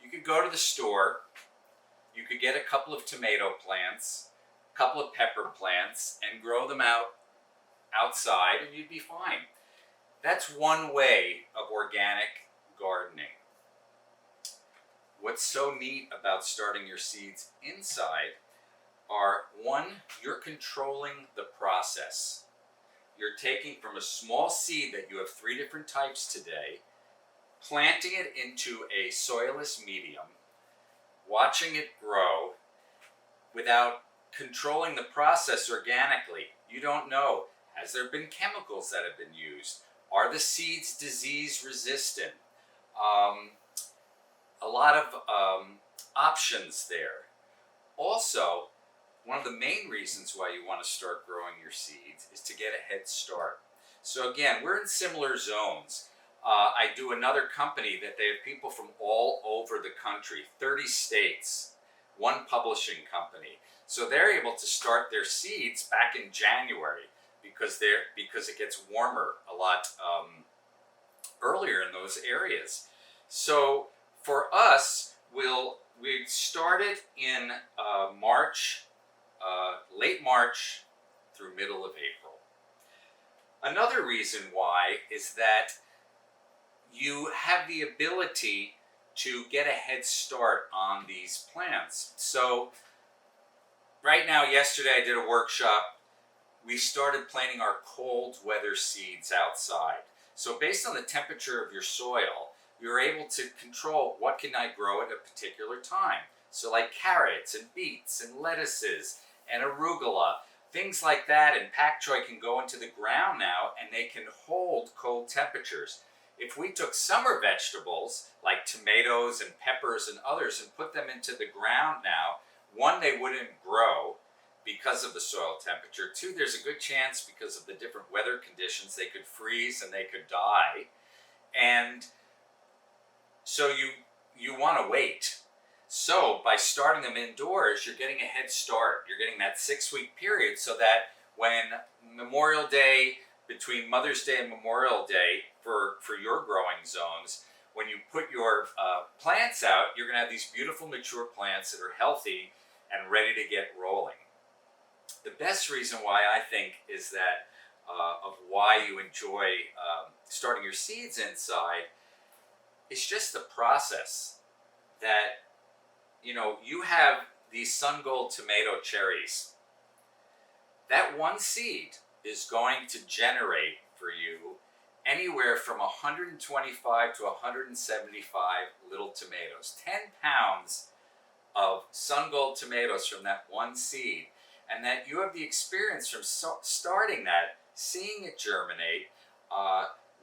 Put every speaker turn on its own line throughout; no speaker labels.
You could go to the store, you could get a couple of tomato plants, a couple of pepper plants, and grow them outside, and you'd be fine. That's one way of organic gardening. What's so neat about starting your seeds inside are, one, you're controlling the process. You're taking from a small seed that you have 3 different types today, planting it into a soilless medium, watching it grow without controlling the process organically. You don't know, has there been chemicals that have been used? Are the seeds disease resistant? A lot of options there. Also, one of the main reasons why you want to start growing your seeds is to get a head start. So again, we're in similar zones. I do another company that they have people from all over the country, 30 states, one publishing company. So they're able to start their seeds back in January because it gets warmer a lot earlier in those areas. So for us, we started in March, late March through middle of April. Another reason why is that you have the ability to get a head start on these plants. So right now, yesterday I did a workshop. We started planting our cold weather seeds outside. So based on the temperature of your soil, you're able to control what can I grow at a particular time. So like carrots and beets and lettuces and arugula, things like that, and pak choi can go into the ground now and they can hold cold temperatures. If we took summer vegetables like tomatoes and peppers and others and put them into the ground now, one, they wouldn't grow because of the soil temperature. Two, there's a good chance because of the different weather conditions they could freeze and they could die. And so you want to wait. So by starting them indoors, you're getting a head start. You're getting that 6-week period so that when Memorial Day, between Mother's Day and Memorial Day for your growing zones, when you put your plants out, you're going to have these beautiful mature plants that are healthy and ready to get rolling. The best reason why I think is that of why you enjoy starting your seeds inside is just the process that, you have these sun gold tomato cherries. That one seed is going to generate for you anywhere from 125 to 175 little tomatoes. 10 pounds of sun gold tomatoes from that one seed. And that you have the experience from starting that, seeing it germinate,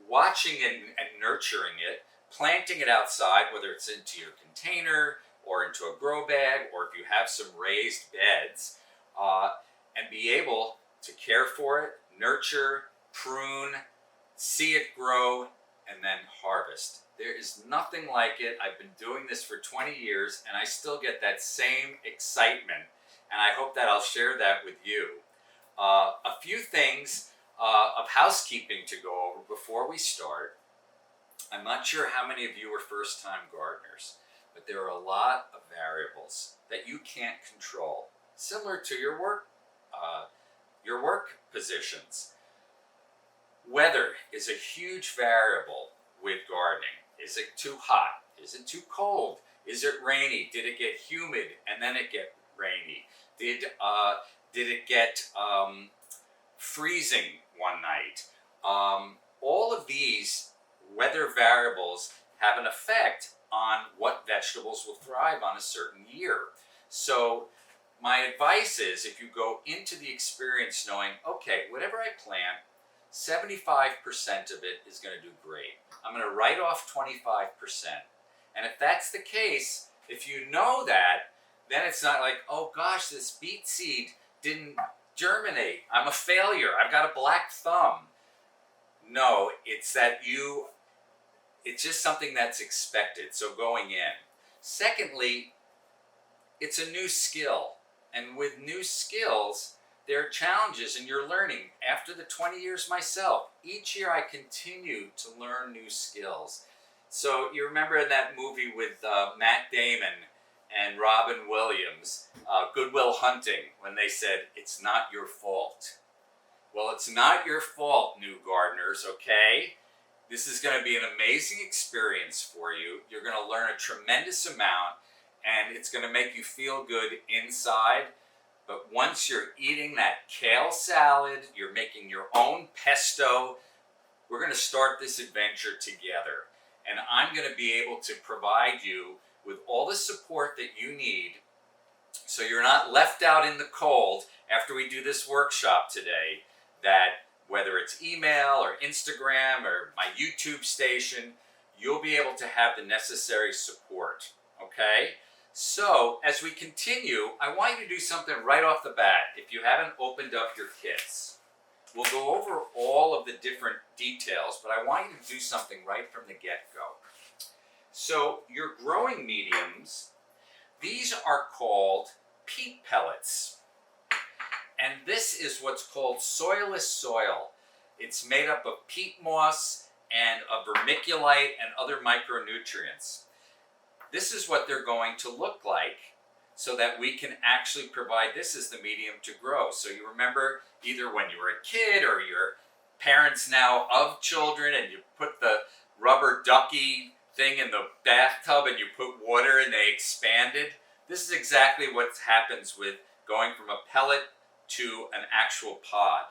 watching it and nurturing it, planting it outside, whether it's into your container or into a grow bag, or if you have some raised beds, and be able to care for it, nurture, prune, see it grow, and then harvest. There is nothing like it. I've been doing this for 20 years, and I still get that same excitement, and I hope that I'll share that with you. A few things of housekeeping to go over before we start. I'm not sure how many of you are first-time gardeners, but there are a lot of variables that you can't control, similar to your work positions. Weather is a huge variable with gardening. Is it too hot? Is it too cold? Is it rainy? Did it get humid and then it get rainy? Did it get freezing one night? All of these weather variables have an effect on what vegetables will thrive on a certain year. So my advice is, if you go into the experience knowing, okay, whatever I plant, 75% of it is going to do great. I'm going to write off 25%. And if that's the case, if you know that, then it's not like, oh gosh, this beet seed didn't germinate. I'm a failure. I've got a black thumb. No, it's that it's just something that's expected. So going in. Secondly, it's a new skill. And with new skills, there are challenges and you're learning. After the 20 years myself, each year I continue to learn new skills. So you remember in that movie with Matt Damon and Robin Williams, Good Will Hunting, when they said, "It's not your fault." Well, it's not your fault, new gardeners, okay? This is going to be an amazing experience for you. You're going to learn a tremendous amount, and it's going to make you feel good inside. But once you're eating that kale salad, you're making your own pesto, we're going to start this adventure together. And I'm going to be able to provide you with all the support that you need so you're not left out in the cold after we do this workshop today, that whether it's email or Instagram or my YouTube station, you'll be able to have the necessary support, okay? So as we continue, I want you to do something right off the bat if you haven't opened up your kits. We'll go over all of the different details, but I want you to do something right from the get-go. So your growing mediums, these are called peat pellets. And this is what's called soilless soil. It's made up of peat moss and a vermiculite and other micronutrients. This is what they're going to look like so that we can actually provide this as the medium to grow. So you remember either when you were a kid or your parents now of children and you put the rubber ducky thing in the bathtub and you put water and they expanded. This is exactly what happens with going from a pellet to an actual pod.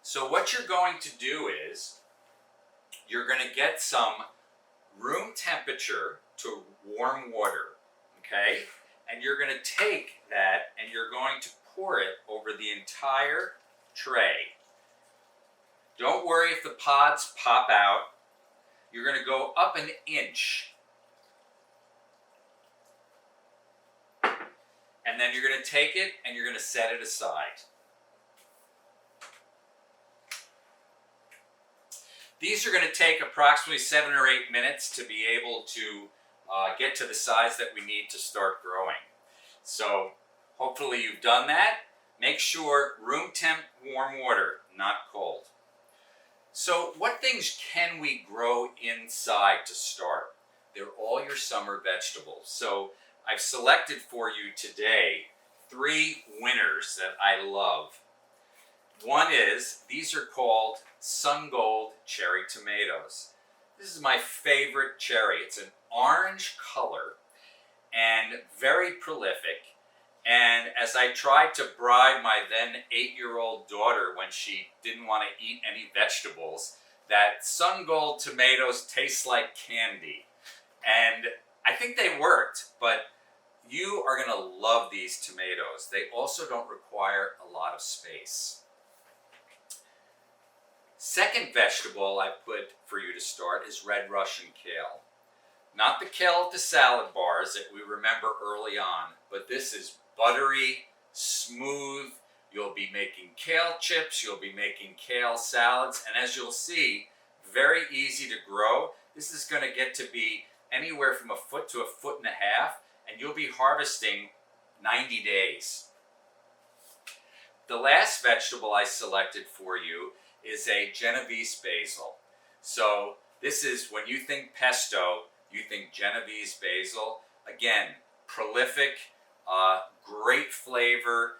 So what you're going to do is you're going to get some room temperature to warm water, okay? And you're going to take that and you're going to pour it over the entire tray. Don't worry if the pods pop out. You're going to go up an inch. And then you're going to take it and you're going to set it aside. These are going to take approximately 7 or 8 minutes to be able to get to the size that we need to start growing. So hopefully you've done that. Make sure room temp warm water, not cold. So what things can we grow inside to start? They're all your summer vegetables. So I've selected for you today 3 winners that I love. One is, these are called Sun Gold cherry tomatoes. This is my favorite cherry. It's an orange color and very prolific. And as I tried to bribe my then 8-year-old daughter when she didn't want to eat any vegetables, that Sun Gold tomatoes taste like candy. And I think they worked, but you are going to love these tomatoes. They also don't require a lot of space. Second vegetable I put for you to start is red Russian kale. Not the kale at the salad bars that we remember early on, but this is buttery, smooth. You'll be making kale chips, you'll be making kale salads, and as you'll see, very easy to grow. This is going to get to be anywhere from 1 foot to 1.5 feet, and you'll be harvesting 90 days. The last vegetable I selected for you is a Genovese basil. So this is, when you think pesto, you think Genovese basil. Again, prolific, great flavor,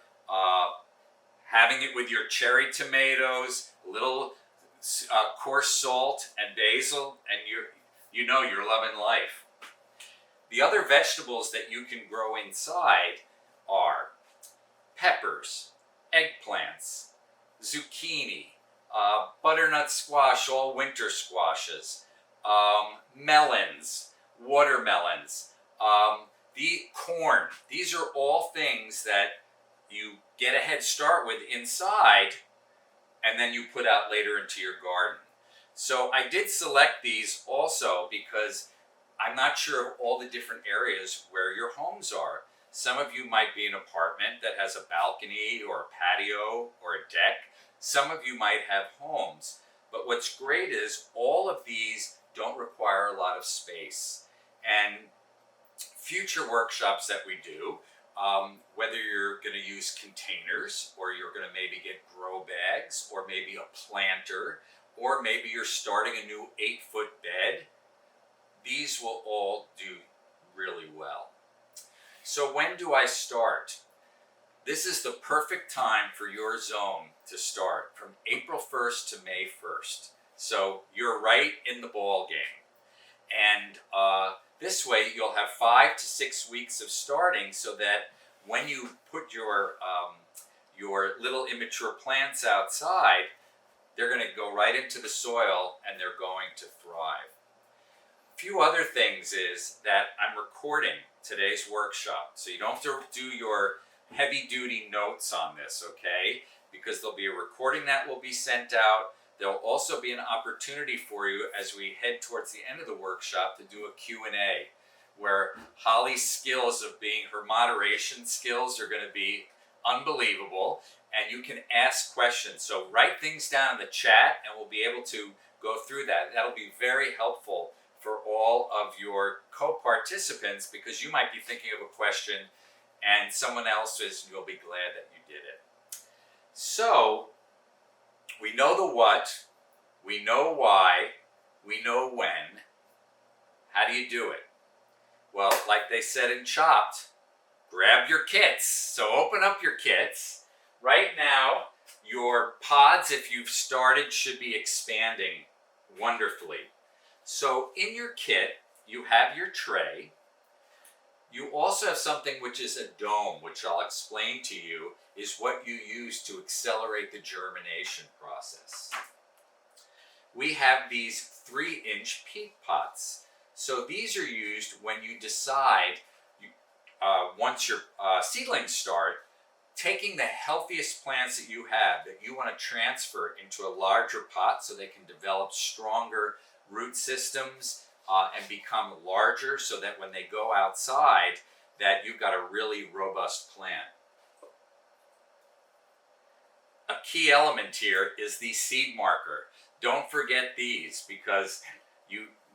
having it with your cherry tomatoes, a little coarse salt and basil, and you're loving life. The other vegetables that you can grow inside are peppers, eggplants, zucchini, butternut squash, all winter squashes, melons, watermelons, the corn. These are all things that you get a head start with inside and then you put out later into your garden. So I did select these also because I'm not sure of all the different areas where your homes are. Some of you might be an apartment that has a balcony or a patio or a deck. Some of you might have homes. But what's great is all of these don't require a lot of space. And future workshops that we do, whether you're going to use containers or you're going to maybe get grow bags or maybe a planter or maybe you're starting a new 8-foot bed, these will all do really well. So when do I start? This is the perfect time for your zone to start, from April 1st to May 1st. So you're right in the ball game. And this way you'll have 5 to 6 weeks of starting, so that when you put your little immature plants outside, they're going to go right into the soil and they're going to thrive. A few other things is that I'm recording today's workshop, so you don't have to do your heavy duty notes on this, okay? Because there'll be a recording that will be sent out. There'll also be an opportunity for you as we head towards the end of the workshop to do a Q&A, where Holly's skills of her moderation skills are going to be unbelievable, and you can ask questions. So write things down in the chat and we'll be able to go through that. That'll be very helpful for all of your co-participants, because you might be thinking of a question and someone else is, and you'll be glad that you did it. So we know the what, we know why, we know when. How do you do it? Well, like they said in Chopped, grab your kits. So open up your kits. Right now, your pods, if you've started, should be expanding wonderfully. So in your kit, you have your tray. You also have something which is a dome, which I'll explain to you, is what you use to accelerate the germination process. We have these 3-inch peat pots. So these are used when you decide, once your seedlings start, taking the healthiest plants that you have that you want to transfer into a larger pot so they can develop stronger root systems and become larger, so that when they go outside, that you've got a really robust plant. A key element here is the seed marker. Don't forget these, because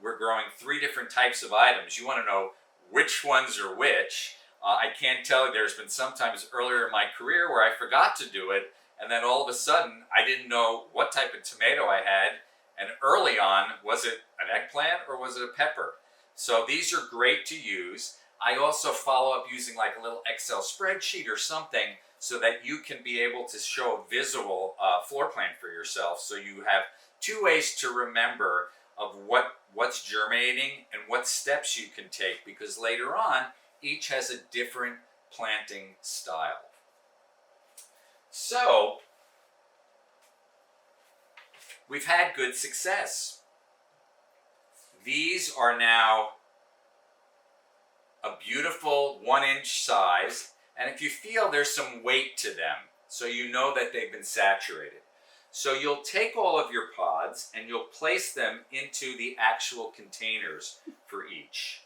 we're growing 3 different types of items. You want to know which ones are which. I can't tell you, there's been sometimes earlier in my career where I forgot to do it, and then all of a sudden I didn't know what type of tomato I had, and early on, was it an eggplant or was it a pepper? So these are great to use. I also follow up using like a little Excel spreadsheet or something, so that you can be able to show a visual floor plan for yourself. So you have 2 ways to remember of what's germinating and what steps you can take, because later on, each has a different planting style. So, we've had good success. These are now a beautiful 1-inch size, and if you feel, there's some weight to them, so you know that they've been saturated. So you'll take all of your pods and you'll place them into the actual containers for each.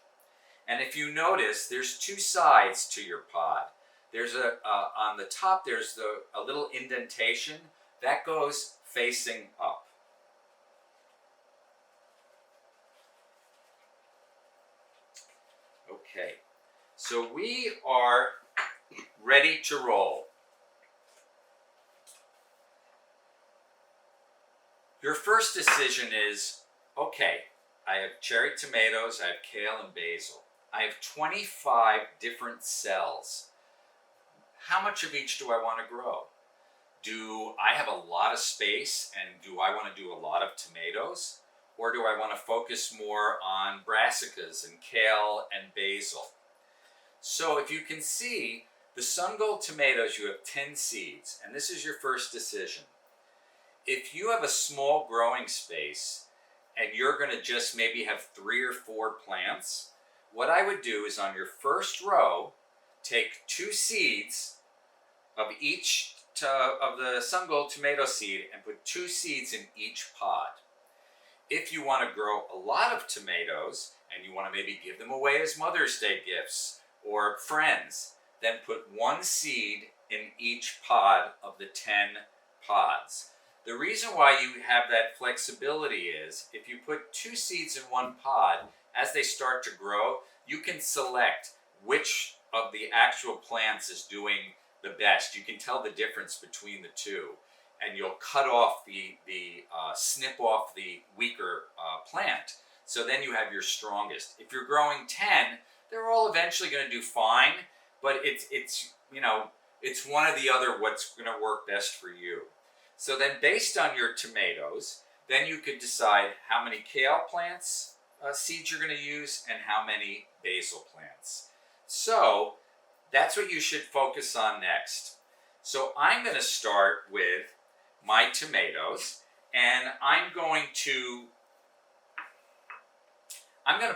And if you notice, there's 2 sides to your pod. There's on the top, there's a little indentation that goes facing up. Okay, so we are ready to roll. Your first decision is, okay, I have cherry tomatoes, I have kale and basil. I have 25 different cells. How much of each do I want to grow? Do I have a lot of space, and do I want to do a lot of tomatoes? Or do I want to focus more on brassicas and kale and basil? So if you can see, the Sun Gold tomatoes, you have 10 seeds, and this is your first decision. If you have a small growing space and you're going to just maybe have 3 or 4 plants, what I would do is on your first row, take 2 seeds of each of the Sun Gold tomato seed and put 2 seeds in each pod. If you want to grow a lot of tomatoes and you want to maybe give them away as Mother's Day gifts or friends, then put 1 seed in each pod of the 10 pods. The reason why you have that flexibility is if you put 2 seeds in 1 pod, as they start to grow, you can select which of the actual plants is doing the best. You can tell the difference between the 2, and you'll cut off snip off the weaker plant, So then you have your strongest. If you're growing 10, they're all eventually going to do fine, but it's one or the other what's going to work best for you. So then based on your tomatoes, then you could decide how many kale plants, seeds you're going to use, and how many basil plants. So that's what you should focus on next. So I'm going to start with my tomatoes, and I'm going to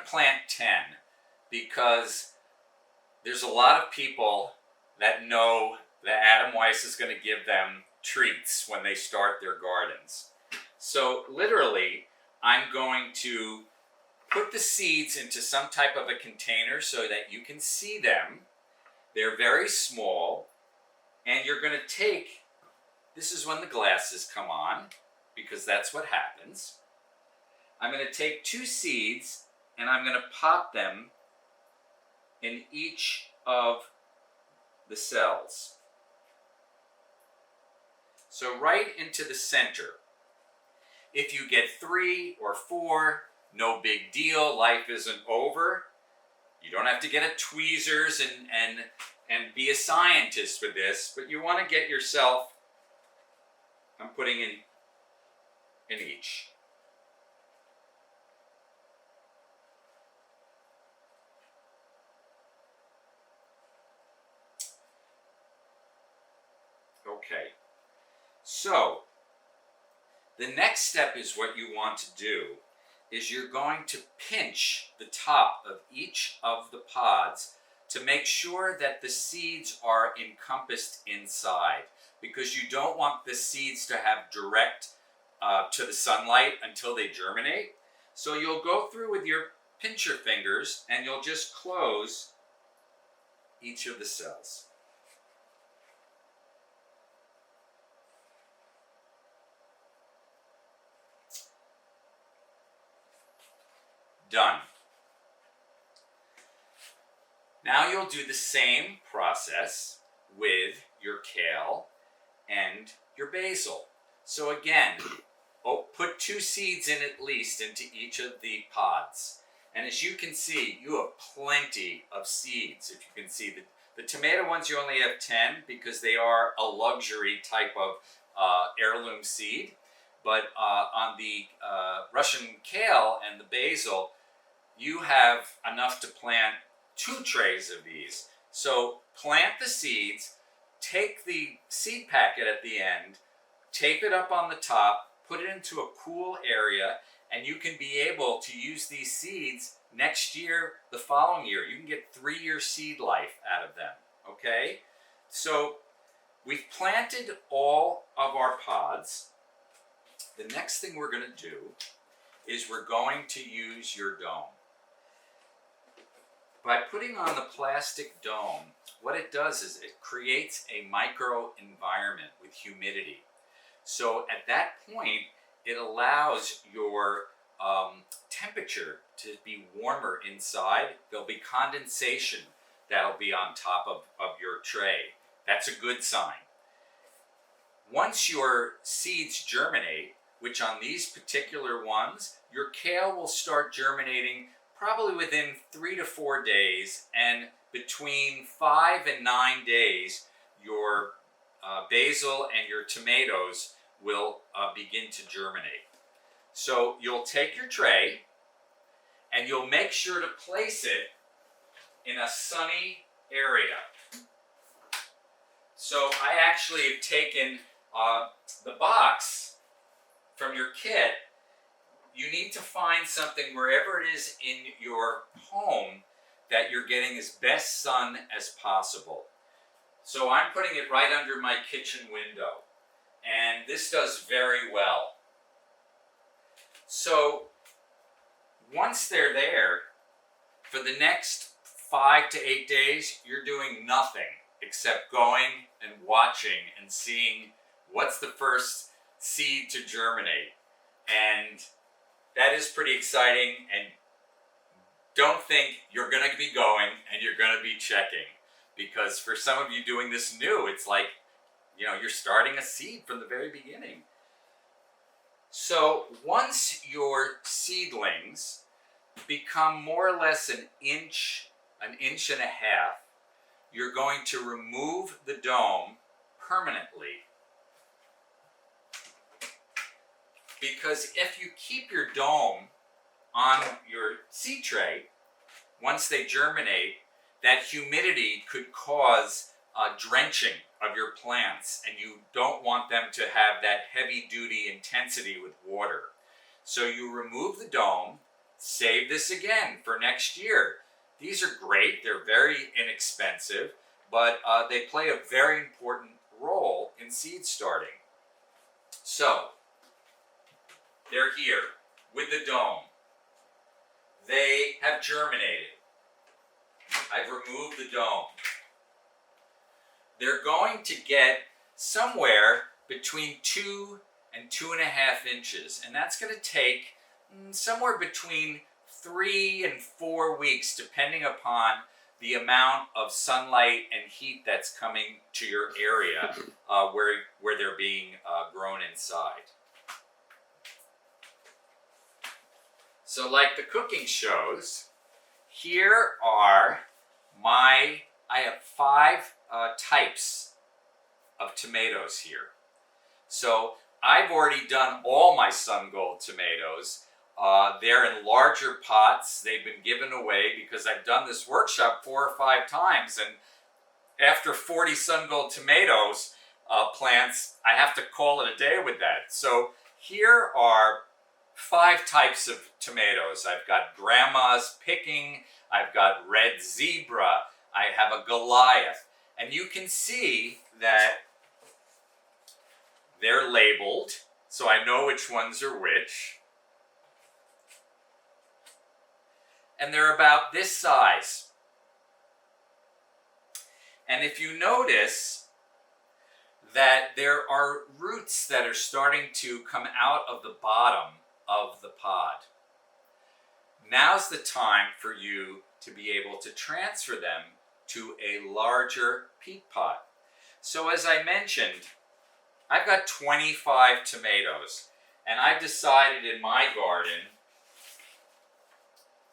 plant 10 because there's a lot of people that know that Adam Weiss is going to give them treats when they start their gardens. So literally, I'm going to put the seeds into some type of a container so that you can see them. They're very small, and you're going to take, this is when the glasses come on, because that's what happens. I'm going to take 2 seeds, and I'm going to pop them in each of the cells. So right into the center. If you get 3 or 4, no big deal, life isn't over. You don't have to get a tweezers and be a scientist with this, but you want to get yourself, I'm putting in each. Okay, so the next step is what you want to do is you're going to pinch the top of each of the pods to make sure that the seeds are encompassed inside, because you don't want the seeds to have direct to the sunlight until they germinate. So you'll go through with your pincher fingers and you'll just close each of the cells. Done. Now you'll do the same process with your kale and your basil. So again, put 2 seeds in at least into each of the pods. And as you can see, you have plenty of seeds. If you can see, the tomato ones you only have 10 because they are a luxury type of heirloom seed. But on the Russian kale and the basil, you have enough to plant 2 trays of these. So plant the seeds, take the seed packet at the end, tape it up on the top, put it into a cool area, and you can be able to use these seeds next year, the following year. You can get 3-year seed life out of them, okay? So we've planted all of our pods. The next thing we're going to do is we're going to use your dome. By putting on the plastic dome, what it does is it creates a micro environment with humidity. So at that point, it allows your temperature to be warmer inside. There'll be condensation that'll be on top of your tray. That's a good sign. Once your seeds germinate, which on these particular ones, your kale will start germinating probably within 3 to 4 days, and between 5 and 9 days, your basil and your tomatoes will begin to germinate. So you'll take your tray and you'll make sure to place it in a sunny area. So I actually have taken the box from your kit. You need to find something wherever it is in your home that you're getting as best sun as possible. So I'm putting it right under my kitchen window, and this does very well. So once they're there, for the next 5 to 8 days, you're doing nothing except going and watching and seeing what's the first seed to germinate. And that is pretty exciting, and don't think you're going to be going and you're going to be checking, because for some of you doing this new, it's like, you're starting a seed from the very beginning. So once your seedlings become more or less an inch and a half, you're going to remove the dome permanently. Because if you keep your dome on your seed tray, once they germinate, that humidity could cause drenching of your plants, and you don't want them to have that heavy-duty intensity with water. So you remove the dome, save this again for next year. These are great, they're very inexpensive, but they play a very important role in seed starting. So, they're here with the dome. They have germinated. I've removed the dome. They're going to get somewhere between 2 and 2.5 inches, and that's going to take somewhere between 3 and 4 weeks, depending upon the amount of sunlight and heat that's coming to your area where they're being grown inside. So like the cooking shows, here are I have 5 types of tomatoes here. So I've already done all my sun gold tomatoes. They're in larger pots. They've been given away because I've done this workshop 4 or 5 times, and after 40 sun gold tomatoes plants, I have to call it a day with that. So here are 5 types of tomatoes. I've got Grandma's Picking, I've got Red Zebra, I have a Goliath, and you can see that they're labeled, so I know which ones are which. And they're about this size. And if you notice that there are roots that are starting to come out of the bottom of the pod, now's the time for you to be able to transfer them to a larger peat pot. So as I mentioned, I've got 25 tomatoes, and I've decided in my garden,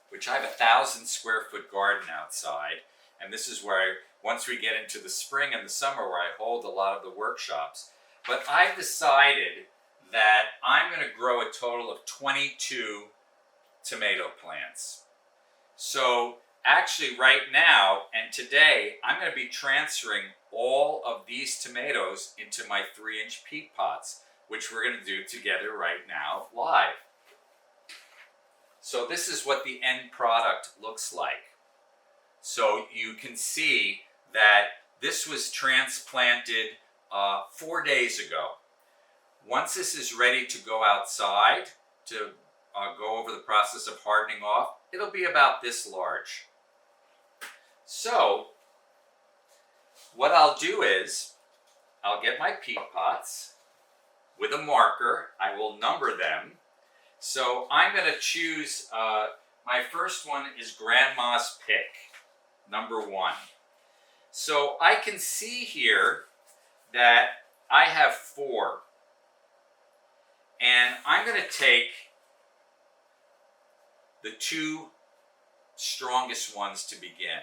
which I have 1,000 square foot garden outside, and this is where once we get into the spring and the summer, where I hold a lot of the workshops, but I've decided that I'm going to grow a total of 22 tomato plants. So actually right now and today, I'm going to be transferring all of these tomatoes into my 3-inch peat pots, which we're going to do together right now live. So this is what the end product looks like. So you can see that this was transplanted 4 days ago. Once this is ready to go outside to go over the process of hardening off, it'll be about this large. So what I'll do is I'll get my peat pots with a marker. I will number them. So I'm going to choose, my first one is Grandma's Pick, number 1. So I can see here that I have 4. And I'm going to take the 2 strongest ones to begin.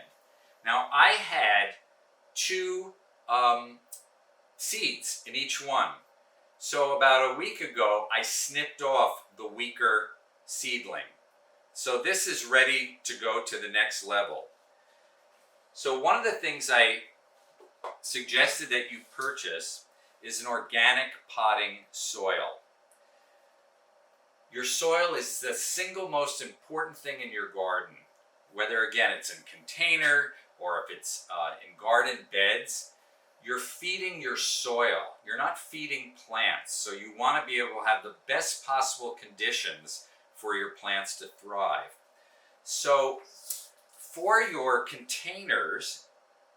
Now I had 2 seeds in each one. So about a week ago, I snipped off the weaker seedling. So this is ready to go to the next level. So one of the things I suggested that you purchase is an organic potting soil. Your soil is the single most important thing in your garden. Whether, again, it's in a container or if it's in garden beds, you're feeding your soil. You're not feeding plants. So you want to be able to have the best possible conditions for your plants to thrive. So for your containers,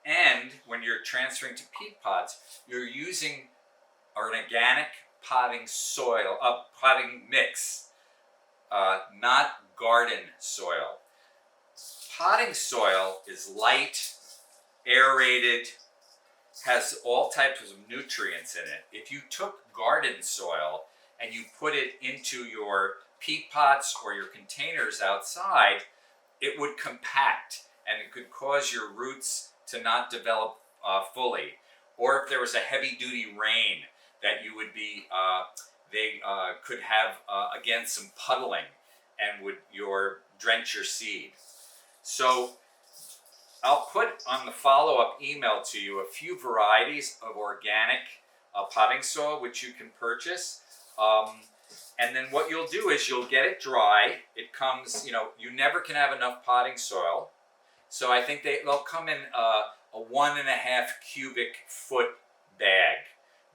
and when you're transferring to peat pots, you're using an organic potting soil, potting mix, not garden soil. Potting soil is light, aerated, has all types of nutrients in it. If you took garden soil and you put it into your peat pots or your containers outside, it would compact and it could cause your roots to not develop fully. Or if there was a heavy duty rain, that you would be, they could have, again, some puddling and would drench your seed. So I'll put on the follow-up email to you a few varieties of organic potting soil which you can purchase. And then what you'll do is you'll get it dry. It comes, you never can have enough potting soil. So I think they'll come in a 1.5 cubic foot bag.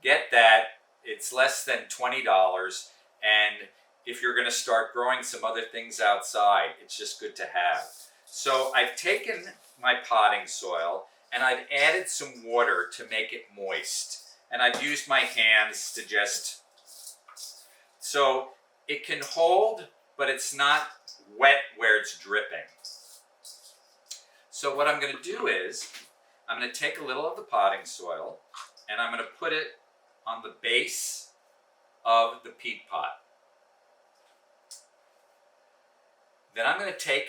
Get that. It's less than $20. And if you're going to start growing some other things outside, it's just good to have. So I've taken my potting soil and I've added some water to make it moist. And I've used my hands to just, so it can hold, but it's not wet where it's dripping. So what I'm going to do is, I'm going to take a little of the potting soil and I'm going to put it on the base of the peat pot. Then I'm going to take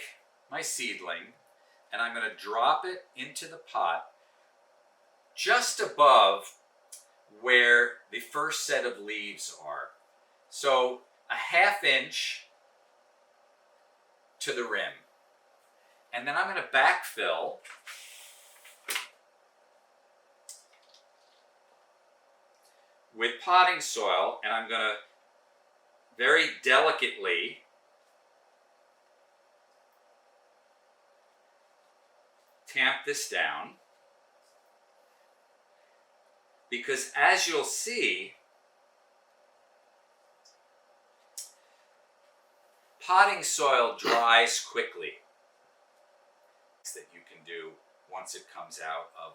my seedling and I'm going to drop it into the pot just above where the first set of leaves are. So a 1/2 inch to the rim. And then I'm going to backfill with potting soil, and I'm going to very delicately tamp this down, because as you'll see, potting soil dries quickly. That you can do once it comes out of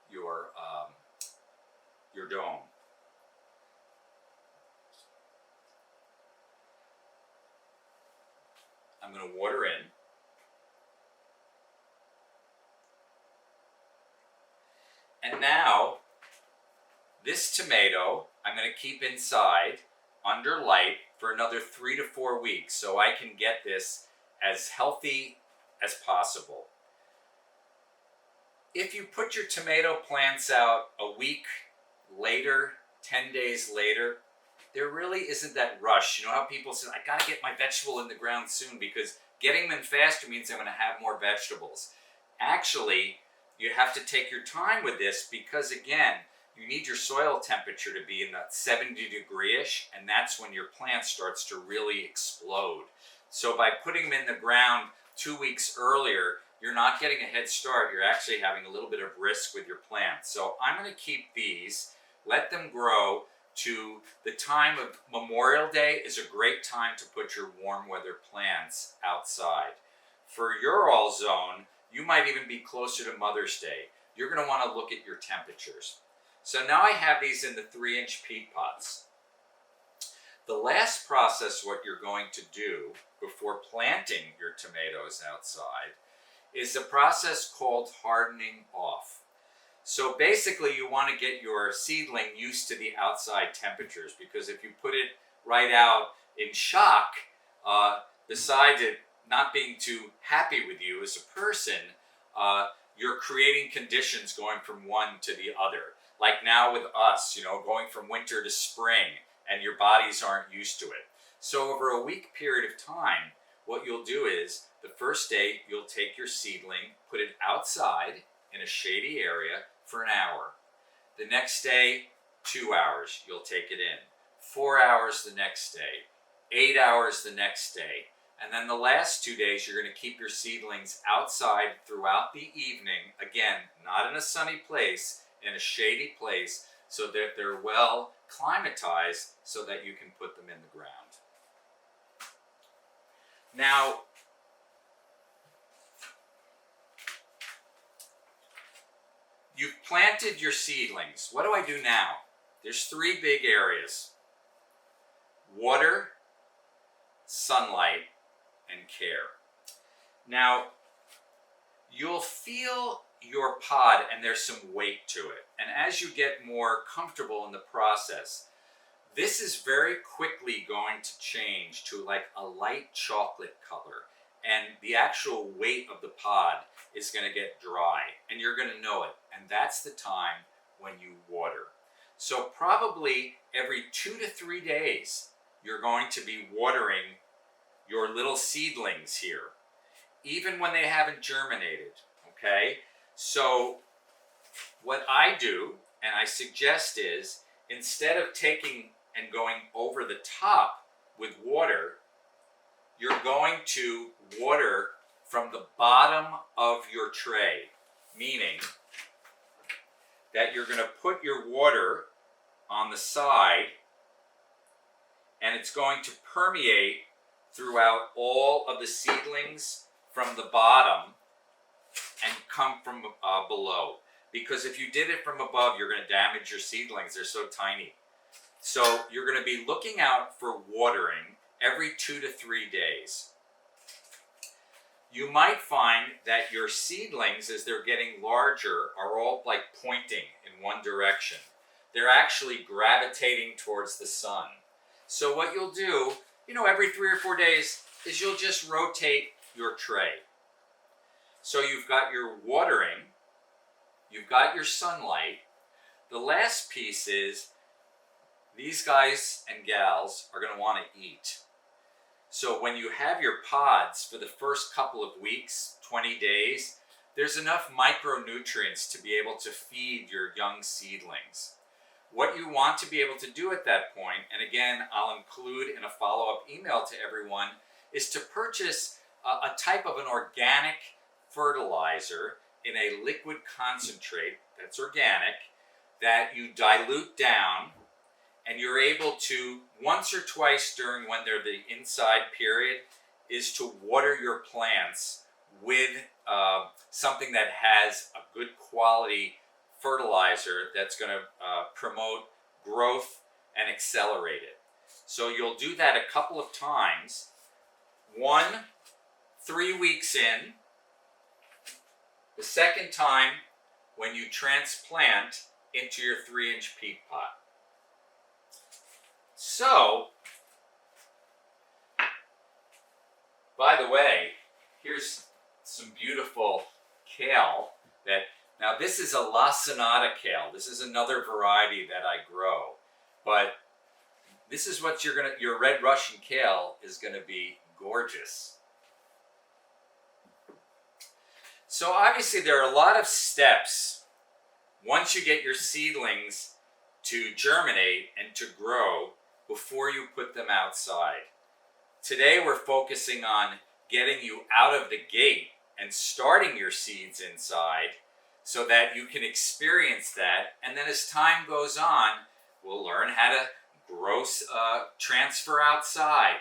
your dome. I'm going to water in. And now, this tomato I'm going to keep inside under light for another 3 to 4 weeks so I can get this as healthy as possible. If you put your tomato plants out a week later, 10 days later, there really isn't that rush. You know how people say, I gotta get my vegetable in the ground soon because getting them in faster means I'm gonna have more vegetables. Actually, you have to take your time with this because again, you need your soil temperature to be in that 70-degree-ish, and that's when your plant starts to really explode. So by putting them in the ground 2 weeks earlier, you're not getting a head start. You're actually having a little bit of risk with your plants. So I'm going to keep these, let them grow to the time of Memorial Day is a great time to put your warm weather plants outside. For your all zone, you might even be closer to Mother's Day. You're going to want to look at your temperatures. So now I have these in the 3-inch peat pots. The last process, what you're going to do before planting your tomatoes outside, is a process called hardening off. So basically you want to get your seedling used to the outside temperatures, because if you put it right out in shock, besides it not being too happy with you as a person, you're creating conditions going from one to the other. Like now with us, going from winter to spring, and your bodies aren't used to it. So over a week period of time, what you'll do is, the first day, you'll take your seedling, put it outside in a shady area for an hour. The next day, 2 hours, you'll take it in. 4 hours the next day. 8 hours the next day. And then the last 2 days, you're going to keep your seedlings outside throughout the evening. Again, not in a sunny place, in a shady place, so that they're well climatized so that you can put them in the ground. Now, you've planted your seedlings. What do I do now? There's 3 big areas: water, sunlight, and care. Now, you'll feel your pod and there's some weight to it. And as you get more comfortable in the process, This is very quickly going to change to like a light chocolate color, and the actual weight of the pod is going to get dry, and you're going to know it. And that's the time when you water. So probably every 2 to 3 days, you're going to be watering your little seedlings here, even when they haven't germinated. Okay, so what I do and I suggest is, instead of taking and going over the top with water, you're going to water from the bottom of your tray, meaning that you're going to put your water on the side, and it's going to permeate throughout all of the seedlings from the bottom and come from below. Because if you did it from above, you're going to damage your seedlings. They're so tiny. So you're going to be looking out for watering every 2 to 3 days. You might find that your seedlings, as they're getting larger, are all like pointing in one direction. They're actually gravitating towards the sun. So what you'll do, every 3 or 4 days, is you'll just rotate your tray. So you've got your watering, you've got your sunlight. The last piece is, these guys and gals are going to want to eat. So when you have your pods for the first couple of weeks, 20 days, there's enough micronutrients to be able to feed your young seedlings. What you want to be able to do at that point, and again, I'll include in a follow-up email to everyone, is to purchase a type of an organic fertilizer in a liquid concentrate that's organic, that you dilute down, and you're able to, once or twice during when they're the inside period, is to water your plants with something that has a good quality fertilizer that's going to promote growth and accelerate it. So you'll do that a couple of times. 3 weeks in. The second time when you transplant into your 3-inch peat pot. So, by the way, here's some beautiful kale that, now this is a lacinato kale. This is another variety that I grow. But this is what your red Russian kale is gonna be gorgeous. So obviously there are a lot of steps once you get your seedlings to germinate and to grow before you put them outside. Today we're focusing on getting you out of the gate and starting your seeds inside so that you can experience that. And then as time goes on, we'll learn how to grow, transfer outside.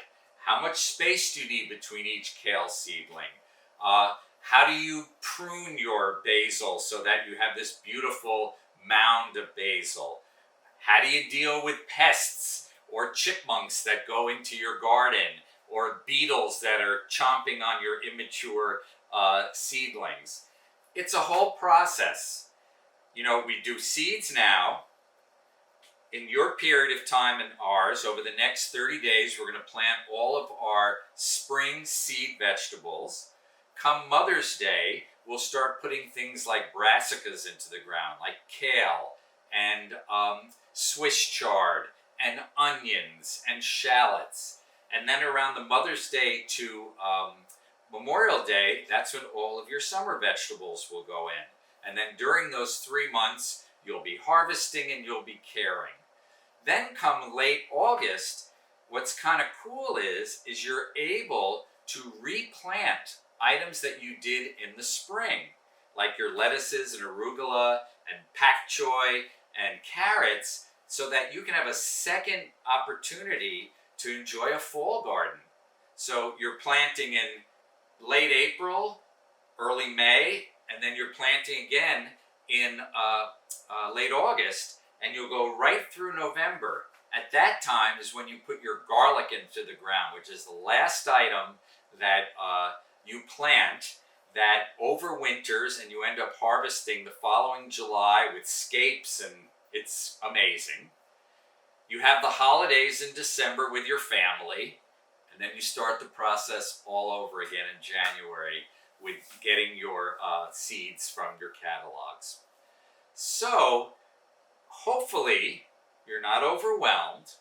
How much space do you need between each kale seedling? How do you prune your basil so that you have this beautiful mound of basil? How do you deal with pests or chipmunks that go into your garden, or beetles that are chomping on your immature seedlings? It's a whole process. We do seeds now. In your period of time and ours, over the next 30 days, we're going to plant all of our spring seed vegetables. Come Mother's Day, we'll start putting things like brassicas into the ground, like kale and Swiss chard and onions and shallots. And then around the Mother's Day to Memorial Day, that's when all of your summer vegetables will go in. And then during those 3 months, you'll be harvesting and you'll be caring. Then come late August, what's kind of cool is you're able to replant items that you did in the spring, like your lettuces and arugula and pak choi and carrots, so that you can have a second opportunity to enjoy a fall garden. So you're planting in late April, early May, and then you're planting again in late August, and you'll go right through November. At that time is when you put your garlic into the ground, which is the last item that you plant that overwinters, and you end up harvesting the following July with scapes, and it's amazing. You have the holidays in December with your family, and then you start the process all over again in January with getting your seeds from your catalogs. So hopefully you're not overwhelmed.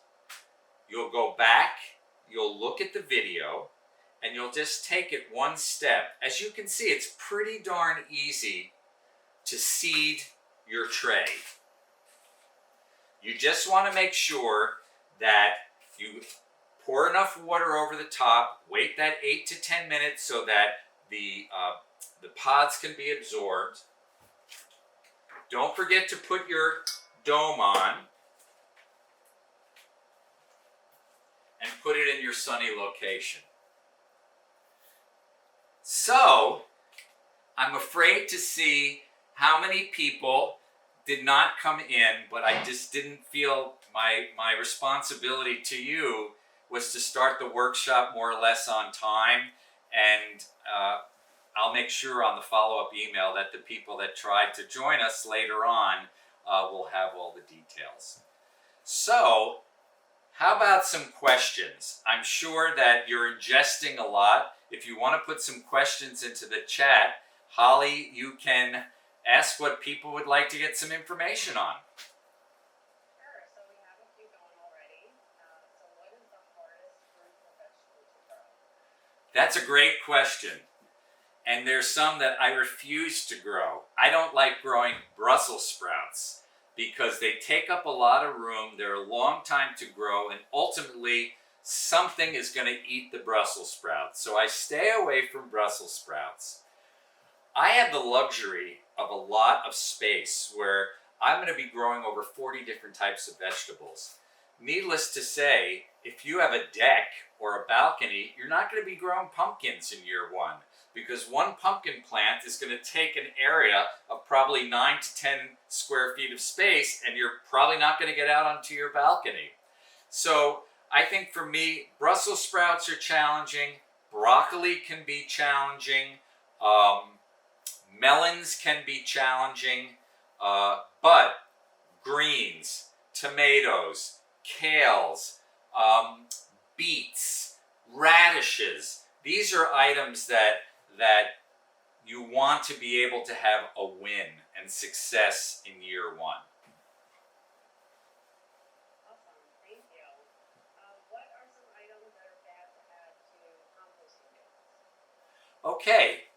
You'll go back, you'll look at the video, and you'll just take it one step. As you can see, it's pretty darn easy to seed your tray. You just want to make sure that you pour enough water over the top, wait that 8 to 10 minutes so that the pods can be absorbed. Don't forget to put your dome on and put it in your sunny location. So, I'm afraid to see how many people did not come in, but I just didn't feel my responsibility to you was to start the workshop more or less on time, and I'll make sure on the follow-up email that the people that tried to join us later on will have all the details. So, how about some questions? I'm sure that you're ingesting a lot. If you want to put some questions into the chat, Holly, you can ask what people would like to get some information on.
Sure, so we have a few going already. So what is the hardest fruit or vegetable to grow?
That's a great question. And there's some that I refuse to grow. I don't like growing Brussels sprouts because they take up a lot of room, they're a long time to grow, and ultimately something is going to eat the Brussels sprouts. So I stay away from Brussels sprouts. I have the luxury of a lot of space where I'm going to be growing over 40 different types of vegetables. Needless to say, if you have a deck or a balcony, you're not going to be growing pumpkins in year one, because one pumpkin plant is going to take an area of probably 9 to 10 square feet of space, and you're probably not going to get out onto your balcony. So I think for me, Brussels sprouts are challenging, broccoli can be challenging, melons can be challenging, but greens, tomatoes, kales, beets, radishes, these are items that you want to be able to have a win and success in year one.
Awesome, thank you. What are some items that are bad to add to composting bins?
Okay,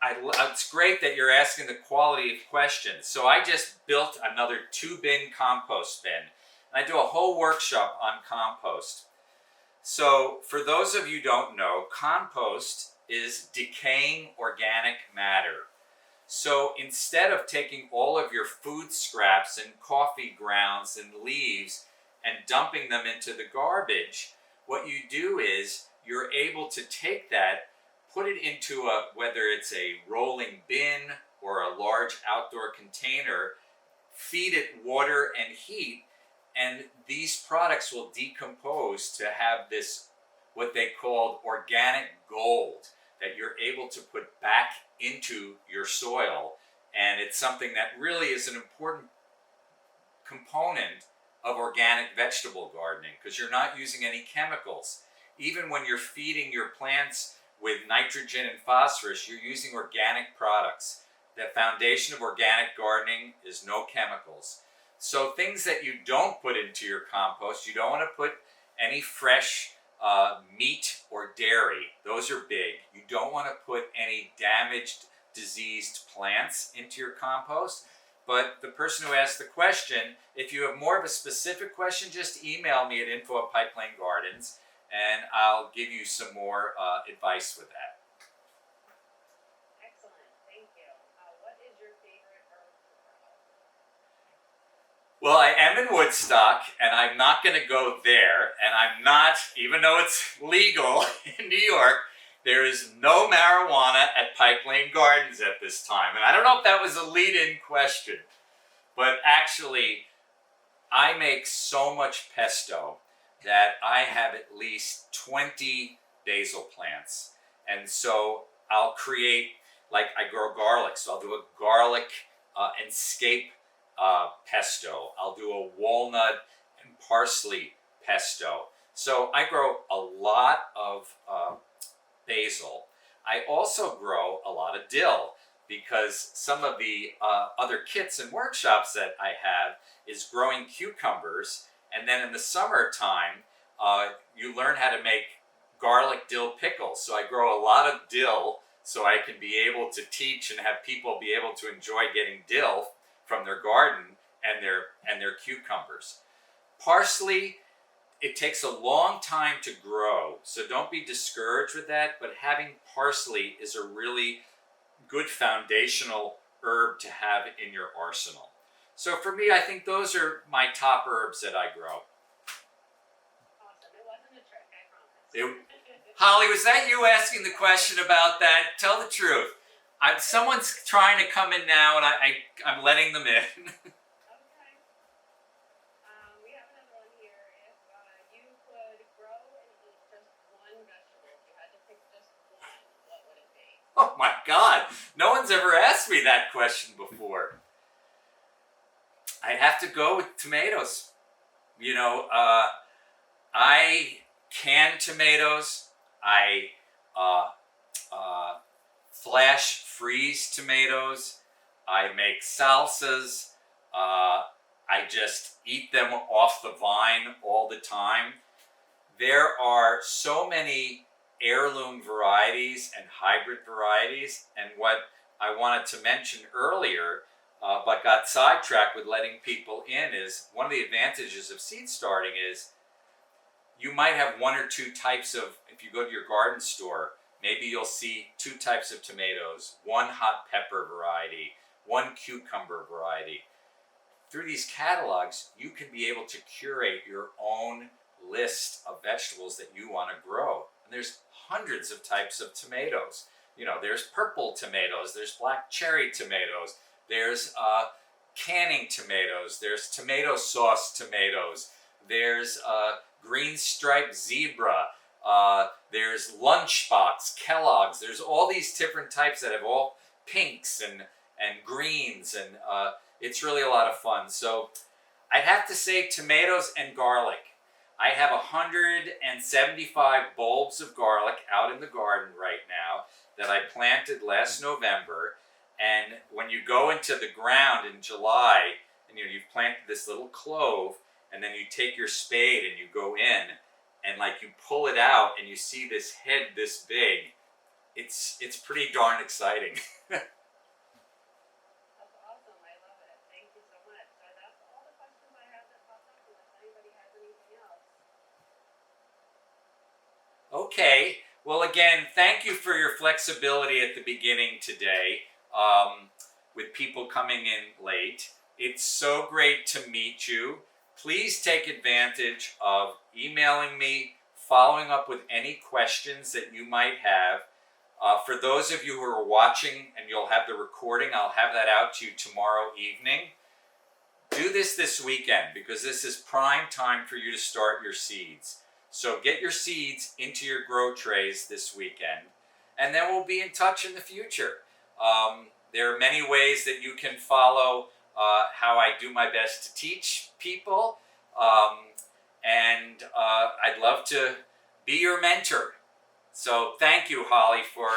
it's great that you're asking the quality of questions. So I just built another 2-bin compost bin. I do a whole workshop on compost. So for those of you who don't know, compost is decaying organic matter. So instead of taking all of your food scraps and coffee grounds and leaves and dumping them into the garbage, what you do is you're able to take that, put it into whether it's a rolling bin or a large outdoor container, feed it water and heat, and these products will decompose to have this, what they call organic gold, that you're able to put back into your soil. And it's something that really is an important component of organic vegetable gardening, because you're not using any chemicals. Even when you're feeding your plants with nitrogen and phosphorus, you're using organic products. The foundation of organic gardening is no chemicals. So things that you don't put into your compost, you don't want to put any fresh meat or dairy. Those are big. You don't want to put any damaged, diseased plants into your compost. But the person who asked the question, if you have more of a specific question, just email me at info@pipelane Gardens, and I'll give you some more advice with that.
Excellent, thank you. What is your favorite herb to grow?
Well, I am in Woodstock, and I'm not going to go there, and I'm not, even though it's legal in New York, there is no marijuana at Pipelane Gardens at this time. And I don't know if that was a lead-in question, but actually, I make so much pesto that I have at least 20 basil plants. And so I'll create, like I grow garlic, so I'll do a garlic and scape pesto. I'll do a walnut and parsley pesto. So I grow a lot of basil. I also grow a lot of dill because some of the other kits and workshops that I have is growing cucumbers. And then in the summertime, you learn how to make garlic dill pickles. So I grow a lot of dill so I can be able to teach and have people be able to enjoy getting dill from their garden and their cucumbers. Parsley, it takes a long time to grow, so don't be discouraged with that, but having parsley is a really good foundational herb to have in your arsenal. So for me, I think those are my top herbs that I grow.
Awesome. It wasn't a trick, I promise.
Holly, was that you asking the question about that? Tell the truth. Someone's trying to come in now, and I'm letting them in.
Okay. We have another one here. If you could grow and eat just one vegetable, if you had to pick just one, what would it be?
Oh my God, no one's ever asked me that question before. I'd have to go with tomatoes. You know, I can tomatoes. I flash freeze tomatoes. I make salsas. I just eat them off the vine all the time. There are so many heirloom varieties and hybrid varieties, and what I wanted to mention earlier, but got sidetracked with letting people in, is one of the advantages of seed starting is you might have one or two types of, if you go to your garden store, maybe you'll see two types of tomatoes, one hot pepper variety, one cucumber variety. Through these catalogs, you can be able to curate your own list of vegetables that you want to grow. And there's hundreds of types of tomatoes. You know, there's purple tomatoes, there's black cherry tomatoes, there's canning tomatoes, there's tomato sauce tomatoes, there's green striped zebra, there's lunchbox, Kellogg's. There's all these different types that have all pinks and greens, and it's really a lot of fun. So I'd have to say tomatoes and garlic. I have 175 bulbs of garlic out in the garden right now that I planted last November. And when you go into the ground in July, and you've planted this little clove, and then you take your spade and you go in, and like you pull it out, and you see this head this big, it's pretty darn exciting.
That's awesome. I love it. Thank you so much. So that's all the questions I have that popped up, unless anybody has anything else.
Okay. Well, again, thank you for your flexibility at the beginning today, with people coming in late. It's so great to meet you. Please take advantage of emailing me, following up with any questions that you might have. For those of you who are watching, and you'll have the recording, I'll have that out to you tomorrow evening. Do this weekend, because this is prime time for you to start your seeds. So get your seeds into your grow trays this weekend, and then we'll be in touch in the future. There are many ways that you can follow how I do my best to teach people, and I'd love to be your mentor. So thank you, Holly, for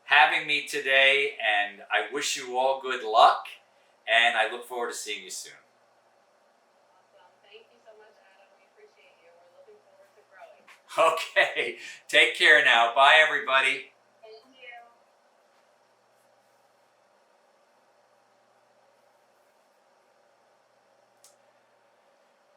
having me today, and I wish you all good luck, and I look forward to seeing you soon.
Awesome. Thank you so much, Adam. We appreciate you. We're looking forward to growing.
Okay, take care now. Bye, everybody.